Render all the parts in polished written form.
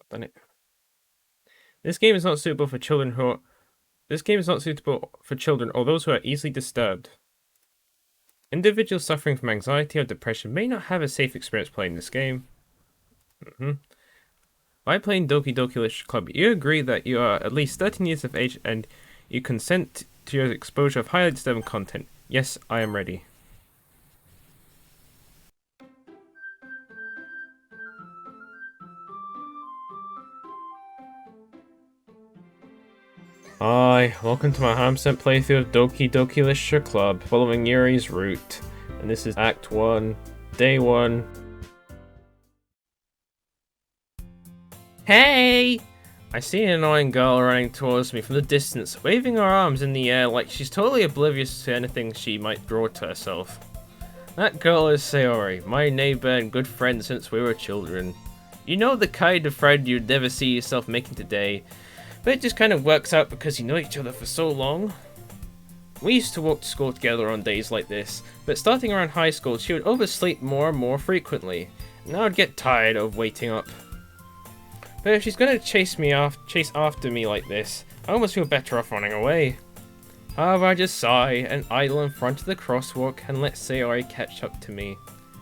Done it. This game is not suitable for children or those who are easily disturbed. Individuals suffering from anxiety or depression may not have a safe experience playing this game. By playing Doki Doki Literature Club, you agree that you are at least 13 years of age and you consent to your exposure of highly disturbing content. Yes, I am ready. Hi, welcome to my 100% playthrough of Doki Doki Literature Club, following Yuri's route. And this is Act 1, Day 1. Hey! I see an annoying girl running towards me from the distance, waving her arms in the air like she's totally oblivious to anything she might draw to herself. That girl is Sayori, my neighbor and good friend since we were children. You know, the kind of friend you'd never see yourself making today, but it just kind of works out because you know each other for so long. We used to walk to school together on days like this, but starting around high school she would oversleep more and more frequently, and I would get tired of waiting up. But if she's gonna chase after me like this, I almost feel better off running away. However, I just sigh and idle in front of the crosswalk and let Sayori catch up to me.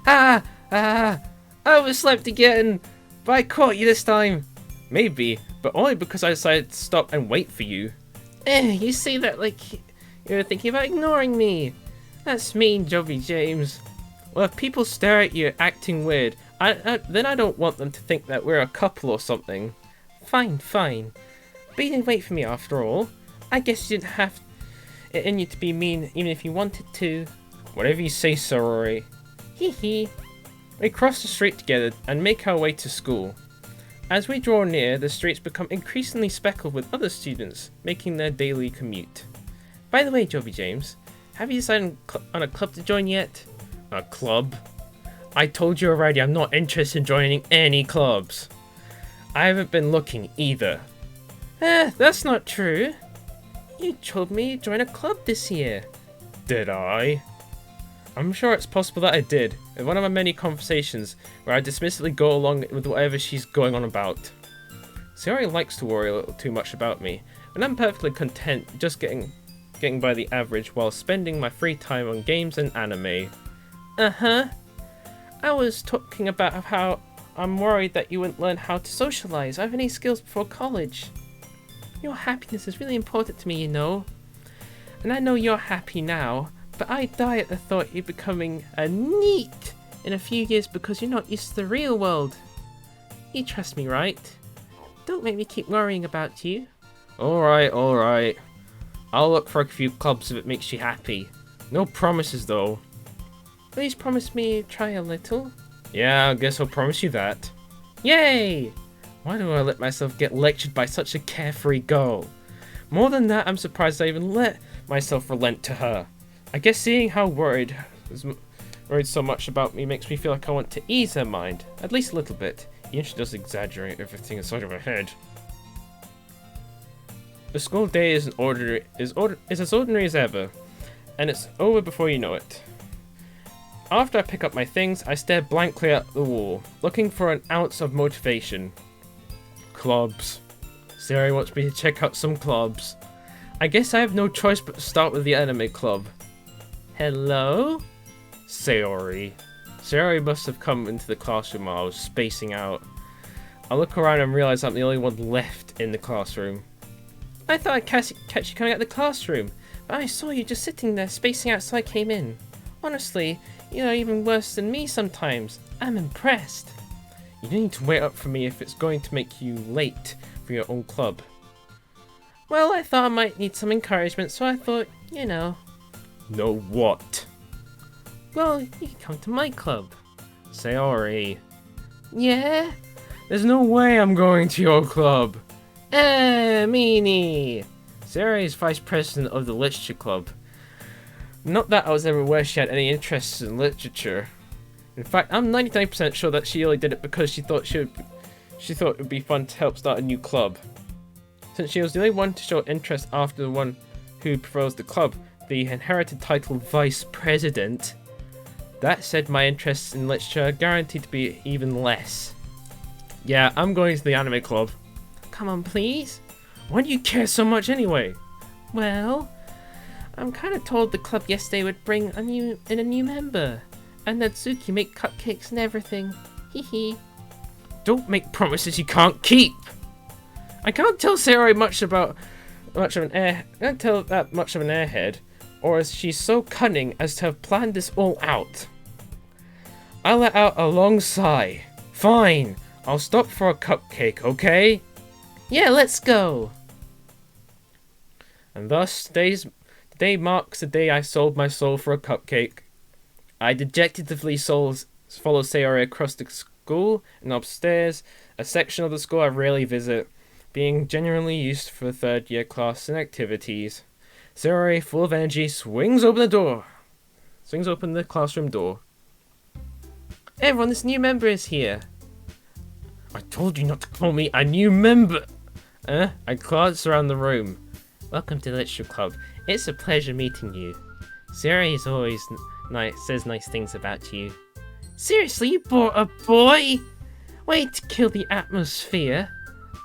I overslept again! But I caught you this time! Maybe, but only because I decided to stop and wait for you. You say that like you're thinking about ignoring me. That's mean, Jobby James. Well, if people stare at you acting weird, then I don't want them to think that we're a couple or something. Fine. But you didn't wait for me after all. I guess you didn't have it in you to be mean even if you wanted to. Whatever you say, Sorori. Hee. We cross the street together and make our way to school. As we draw near, the streets become increasingly speckled with other students making their daily commute. By the way, Jobby James, have you decided on a club to join yet? A club? I told you already I'm not interested in joining any clubs. I haven't been looking either. That's not true. You told me to join a club this year. Did I? I'm sure it's possible that I did, in one of my many conversations where I dismissively go along with whatever she's going on about. Sayori likes to worry a little too much about me, and I'm perfectly content just getting by the average while spending my free time on games and anime. I was talking about how I'm worried that you wouldn't learn how to socialize or have any skills before college. Your happiness is really important to me, you know. And I know you're happy now, but I die at the thought you're becoming a NEET in a few years because you're not used to the real world. You trust me, right? Don't make me keep worrying about you. Alright. I'll look for a few clubs if it makes you happy. No promises though. Please promise me try a little. Yeah, I guess I'll promise you that. Yay! Why do I let myself get lectured by such a carefree girl? More than that, I'm surprised I even let myself relent to her. I guess seeing how worried so much about me makes me feel like I want to ease her mind, at least a little bit, even if she does exaggerate everything inside of her head. The school day is as ordinary as ever, and it's over before you know it. After I pick up my things, I stare blankly at the wall, looking for an ounce of motivation. Clubs. Sayori wants me to check out some clubs. I guess I have no choice but to start with the anime club. Hello? Sayori. Sayori must have come into the classroom while I was spacing out. I look around and realize I'm the only one left in the classroom. I thought I'd catch you coming out of the classroom, but I saw you just sitting there spacing out so I came in. Honestly, you're even worse than me sometimes. I'm impressed. You need to wait up for me if it's going to make you late for your own club. Well, I thought I might need some encouragement, so I thought, you know. Know what? Well, you can come to my club. Sayori. Yeah? There's no way I'm going to your club. Meanie. Sayori is vice president of the literature club. Not that I was ever aware she had any interest in literature. In fact, I'm 99% sure that she only did it because she thought it would be fun to help start a new club. Since she was the only one to show interest after the one who proposed the club, the inherited title Vice President, that said my interests in literature are guaranteed to be even less. Yeah, I'm going to the anime club. Come on, please. Why do you care so much anyway? Well, I'm kind of told the club yesterday would bring a new member. And Natsuki make cupcakes and everything. Hee hee. Don't make promises you can't keep. I can't tell Sayori much of an airhead, or is she so cunning as to have planned this all out? I let out a long sigh. Fine, I'll stop for a cupcake, okay? Yeah, let's go. And thus, the day marks the day I sold my soul for a cupcake. I dejectedly follow Sayori across the school and upstairs, a section of the school I rarely visit, being genuinely used for third-year class and activities. Sayori, full of energy, swings open the classroom door. Everyone, this new member is here. I told you not to call me a new member. I glance around the room. Welcome to the Literature Club. It's a pleasure meeting you. Sayori is always says nice things about you. Seriously, you brought a boy? Way to kill the atmosphere.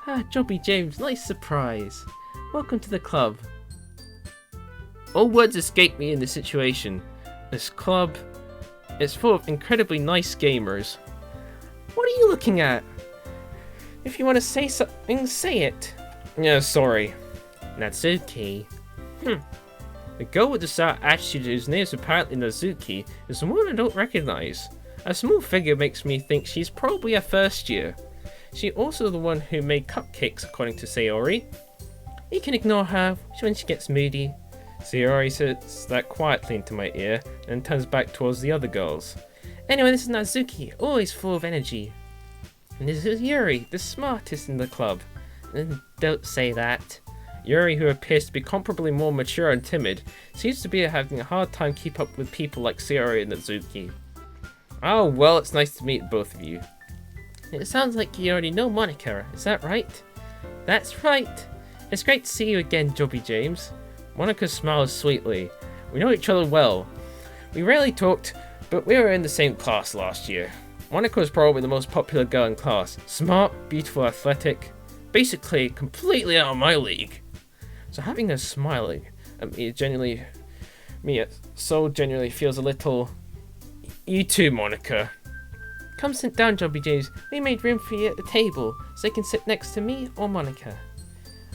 Jobby James, nice surprise. Welcome to the club. All words escape me in this situation. This club is full of incredibly nice gamers. What are you looking at? If you want to say something, say it. Yeah, sorry. Natsuki. The girl with the sour attitude whose name is apparently Natsuki is someone I don't recognize. A small figure makes me think she's probably a first year. She's also the one who made cupcakes, according to Sayori. You can ignore her when she gets moody. Sayori says that quietly into my ear and turns back towards the other girls. Anyway, this is Natsuki, always full of energy. And this is Yuri, the smartest in the club. And don't say that. Yuri, who appears to be comparably more mature and timid, seems to be having a hard time keep up with people like Sayori and Natsuki. Oh, well, it's nice to meet both of you. It sounds like you already know Monica, is that right? That's right. It's great to see you again, Jobby James. Monica smiles sweetly. We know each other well. We rarely talked, but we were in the same class last year. Monica was probably the most popular girl in class. Smart, beautiful, athletic. Basically, completely out of my league. So having her smiling at me genuinely feels a little... You too, Monica. Come sit down, Jobby James. We made room for you at the table, so you can sit next to me or Monica.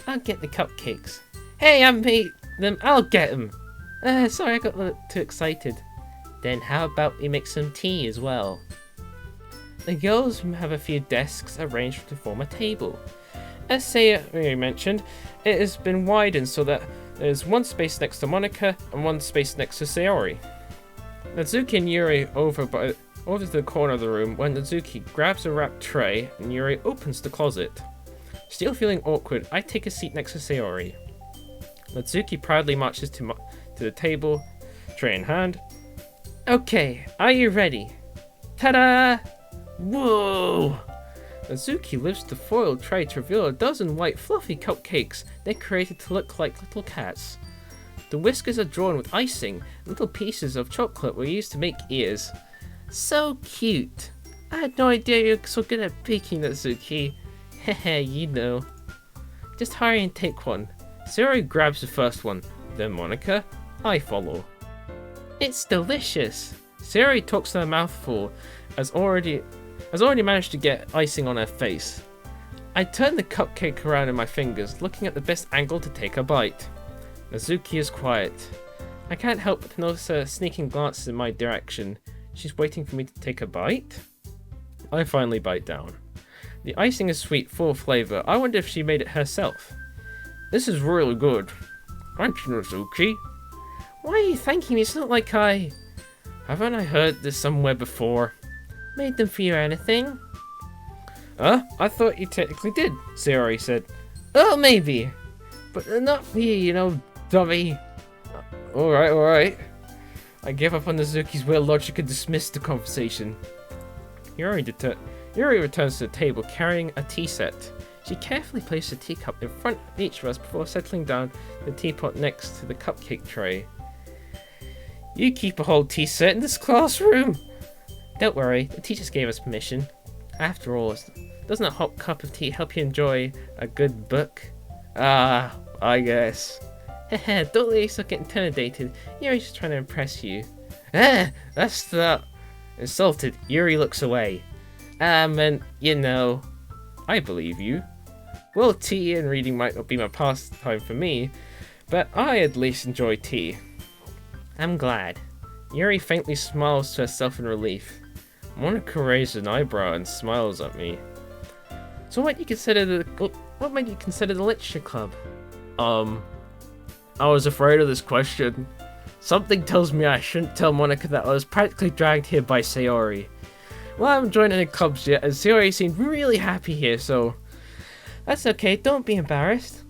I'll get the cupcakes. Hey, I made them. I'll get them. Sorry, I got a little too excited. Then how about we make some tea as well? The girls have a few desks arranged to form a table. As Sayori mentioned, it has been widened so that there's one space next to Monica and one space next to Sayori. Natsuki and Yuri over to the corner of the room when Natsuki grabs a wrapped tray and Yuri opens the closet. Still feeling awkward, I take a seat next to Sayori. Natsuki proudly marches to the table, tray in hand. Okay, are you ready? Ta-da! Whoa! Natsuki lifts the foiled tray to reveal a dozen white fluffy cupcakes decorated to look like little cats. The whiskers are drawn with icing. Little pieces of chocolate were used to make ears. So cute. I had no idea you were so good at baking, Natsuki. Hehe, you know. Just hurry and take one. Sayori grabs the first one. Then Monica. I follow. It's delicious. Sayori talks to her mouthful, has already managed to get icing on her face. I turn the cupcake around in my fingers, looking at the best angle to take a bite. Natsuki is quiet. I can't help but notice her sneaking glances in my direction. She's waiting for me to take a bite? I finally bite down. The icing is sweet, full of flavour. I wonder if she made it herself. This is really good. Aren't you, Natsuki? Why are you thanking me? It's not like I... Haven't I heard this somewhere before? Made them for you or anything? I thought you technically did, Sayori said. Oh, maybe. But not for you, you know, dummy. Alright. I gave up on Natsuki's weird logic and dismissed the conversation. Yuri returns to the table carrying a tea set. She carefully placed a teacup in front of each of us before settling down the teapot next to the cupcake tray. You keep a whole tea set in this classroom! Don't worry, the teachers gave us permission. After all, Doesn't a hot cup of tea help you enjoy a good book? Ah, I guess. Heh, don't let yourself get intimidated. Yuri's just trying to impress you. That's the... Insulted, Yuri looks away. Man, you know, I believe you. Well, tea and reading might not be my pastime for me, but I at least enjoy tea. I'm glad. Yuri faintly smiles to herself in relief. Monica raises an eyebrow and smiles at me. So what might you consider the literature club? I was afraid of this question. Something tells me I shouldn't tell Monica that I was practically dragged here by Sayori. Well, I haven't joined any clubs yet, and Sayori seemed really happy here, so... That's okay, don't be embarrassed.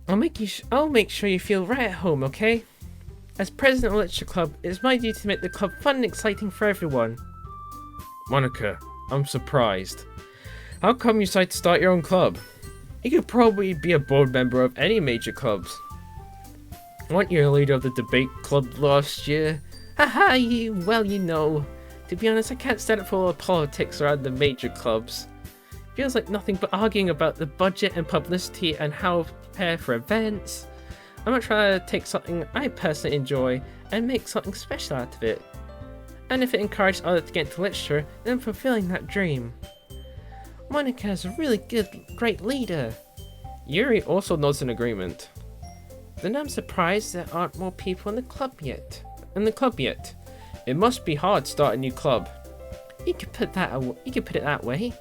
I'll make sure you feel right at home, okay? As president of the literature club, it is my duty to make the club fun and exciting for everyone. Monica, I'm surprised. How come you decided to start your own club? You could probably be a board member of any major clubs. Weren't you a leader of the debate club last year? Haha, you know. To be honest, I can't stand up for all the politics around the major clubs. Feels like nothing but arguing about the budget and publicity and how to prepare for events. I'm not trying to take something I personally enjoy and make something special out of it. And if it encourages others to get into literature, then I'm fulfilling that dream. Monica is a really great leader. Yuri also nods in agreement. Then I'm surprised there aren't more people in the club yet. It must be hard to start a new club. You could put it that way.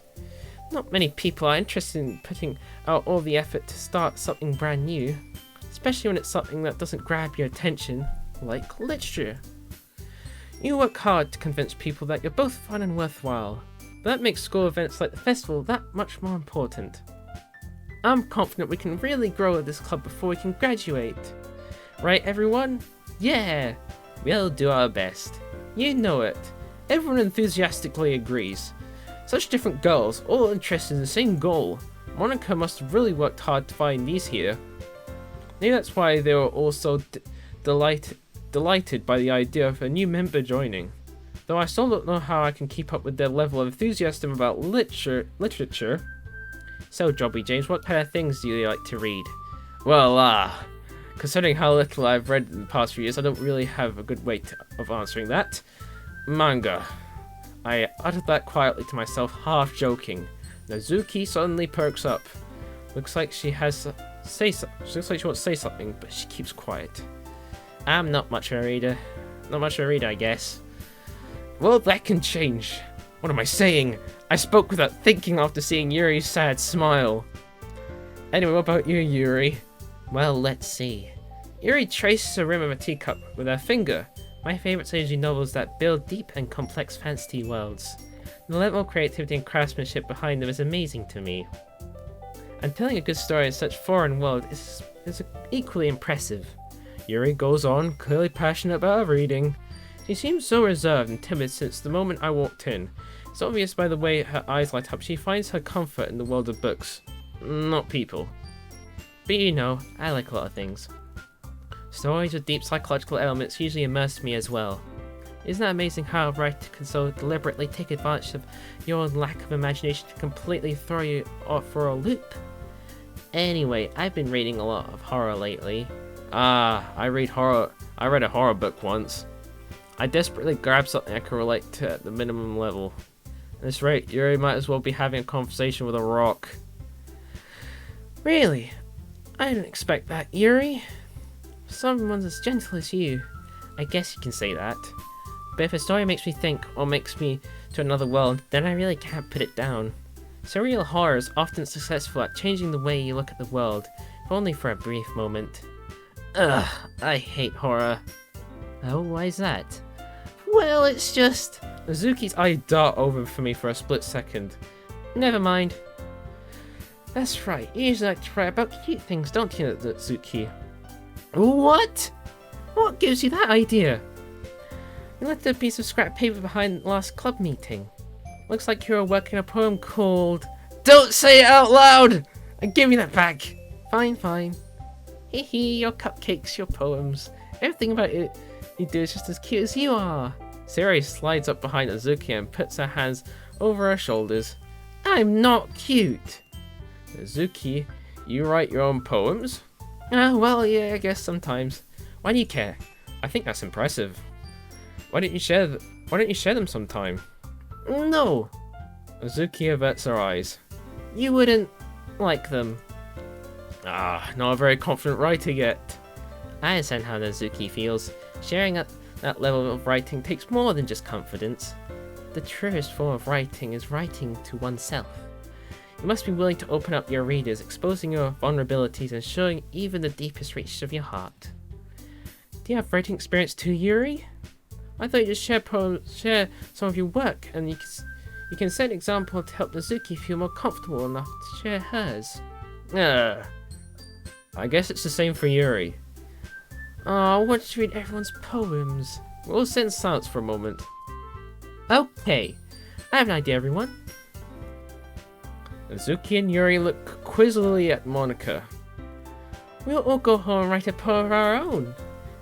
Not many people are interested in putting out all the effort to start something brand new, especially when it's something that doesn't grab your attention, like literature. You work hard to convince people that you're both fun and worthwhile, but that makes school events like the festival that much more important. I'm confident we can really grow this club before we can graduate. Right, everyone? Yeah! We'll do our best. You know it. Everyone enthusiastically agrees. Such different girls, all interested in the same goal. Monica must have really worked hard to find these here. Maybe that's why they were all so delighted by the idea of a new member joining. Though I still don't know how I can keep up with their level of enthusiasm about literature. So, Jobby James, what kind of things do you like to read? Well, considering how little I've read in the past few years, I don't really have a good way of answering that. Manga. I uttered that quietly to myself, half joking. Nazuki suddenly perks up. Looks like she wants to say something, but she keeps quiet. I'm not much of a reader. I guess. Well, that can change. What am I saying? I spoke without thinking after seeing Yuri's sad smile. Anyway, what about you, Yuri? Well, let's see. Yuri traces the rim of a teacup with her finger. My favourite series novels that build deep and complex fantasy worlds. The level of creativity and craftsmanship behind them is amazing to me. And telling a good story in such a foreign world is equally impressive. Yuri goes on, clearly passionate about her reading. She seems so reserved and timid since the moment I walked in. It's obvious by the way her eyes light up, she finds her comfort in the world of books, not people. But you know, I like a lot of things. Stories with deep psychological elements usually immerse me as well. Isn't that amazing how a writer can so deliberately take advantage of your lack of imagination to completely throw you off for a loop? Anyway, I've been reading a lot of horror lately. I read horror. I read a horror book once. I desperately grabbed something I can relate to at the minimum level. At this rate, Yuri might as well be having a conversation with a rock. Really? I didn't expect that, Yuri. Someone as gentle as you. I guess you can say that. But if a story makes me think, or makes me to another world, then I really can't put it down. Surreal horror is often successful at changing the way you look at the world, if only for a brief moment. Ugh, I hate horror. Oh, why is that? Well, it's just... Nazuki's eye dart over for me for a split second. Never mind. That's right, you usually like to write about cute things, don't you, Nazuki? What? What gives you that idea? You left a piece of scrap paper behind the last club meeting. Looks like you were working a poem called... Don't say it out loud! And give me that back! Fine, fine. Hee hee, your cupcakes, your poems. Everything about it you do is just as cute as you are. Sayori slides up behind Azuki and puts her hands over her shoulders. I'm not cute. Azuki, you write your own poems? Well, yeah, I guess sometimes. Why do you care? I think that's impressive. Why don't you share them sometime? No. Azuki averts her eyes. You wouldn't like them. Not a very confident writer yet. I understand how Azuki feels. Sharing at that level of writing takes more than just confidence. The truest form of writing is writing to oneself. You must be willing to open up your readers, exposing your vulnerabilities and showing even the deepest reaches of your heart. Do you have writing experience too, Yuri? I thought you just share some of your work, and you can set an example to help Azuki feel more comfortable enough to share hers. I guess it's the same for Yuri. I want to read everyone's poems. We'll sit in silence for a moment. Okay, I have an idea, everyone. Azuki and Yuri look quizzically at Monika. We'll all go home and write a poem of our own.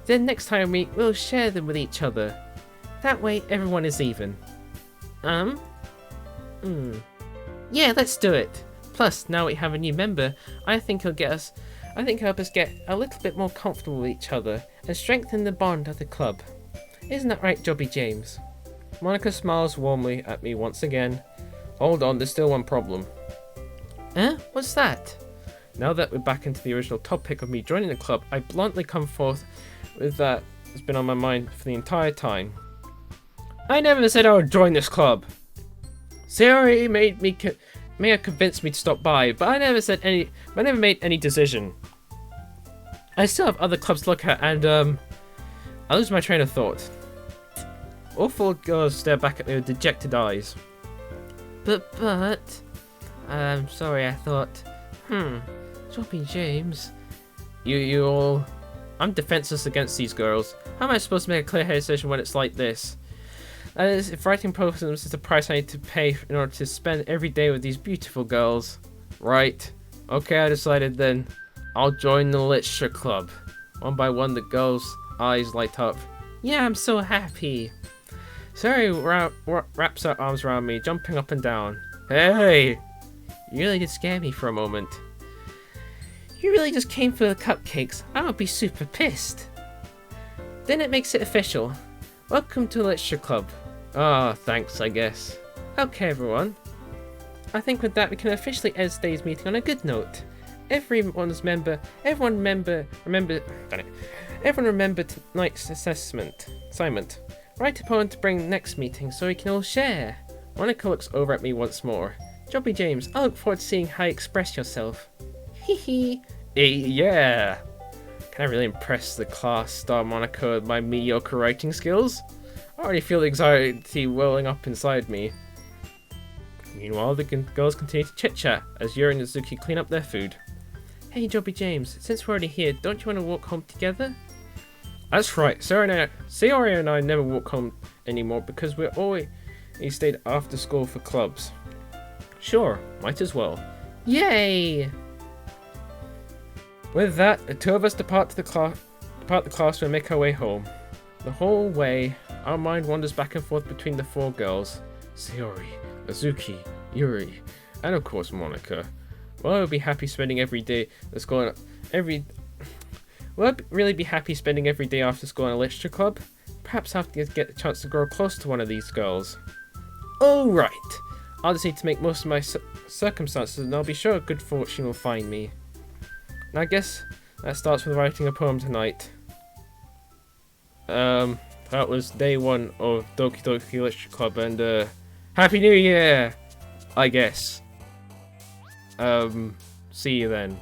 Then next time we meet, we'll share them with each other. That way, everyone is even. Yeah, let's do it. Plus, now we have a new member, I think he'll help us get a little bit more comfortable with each other and strengthen the bond of the club. Isn't that right, Jobby James? Monika smiles warmly at me once again. Hold on, there's still one problem. What's that? Now that we're back into the original topic of me joining the club, I bluntly come forth with that that's been on my mind for the entire time. I never said I would join this club. Sayori may have convinced me to stop by, but I never made any decision. I still have other clubs to look at, and I lose my train of thought. All four girls stare back at me with dejected eyes. But, I'm sorry, I thought, Jobby James. You all, I'm defenseless against these girls. How am I supposed to make a clear-headed decision when it's like this? That is, if writing poems is the price I need to pay in order to spend every day with these beautiful girls. Right. Okay, I decided then. I'll join the literature club. One by one, the girls' eyes light up. Yeah, I'm so happy. Sari wraps her arms around me, jumping up and down. Hey! You really did scare me for a moment. You really just came for the cupcakes. I would be super pissed. Then it makes it official. Welcome to the literature club. Thanks, I guess. Okay, everyone. I think with that we can officially end today's meeting on a good note. Everyone remember tonight's assignment. Write a poem to bring next meeting so we can all share. Monika looks over at me once more. Jobby James, I look forward to seeing how you express yourself. Hee. Yeah. Can I really impress the class star Monika with my mediocre writing skills? I already feel the anxiety welling up inside me. Meanwhile, the girls continue to chit-chat as Yuri and Azuki clean up their food. Hey Jobby James, since we're already here, don't you want to walk home together? That's right, Sayori and I never walk home anymore because we're always stayed after school for clubs. Sure, might as well. Yay! With that, the two of us depart the classroom and make our way home. The whole way, our mind wanders back and forth between the four girls. Sayori, Azuki, Yuri, and of course Monika. Will I be happy spending every day Will I really be happy spending every day after school in a literature club? Perhaps I'll have to get the chance to grow close to one of these girls. Alright, I'll just need to make most of my circumstances and I'll be sure good fortune will find me. And I guess that starts with writing a poem tonight. That was day 1 of Doki Doki Literature Club, and Happy New Year, I guess. See you then.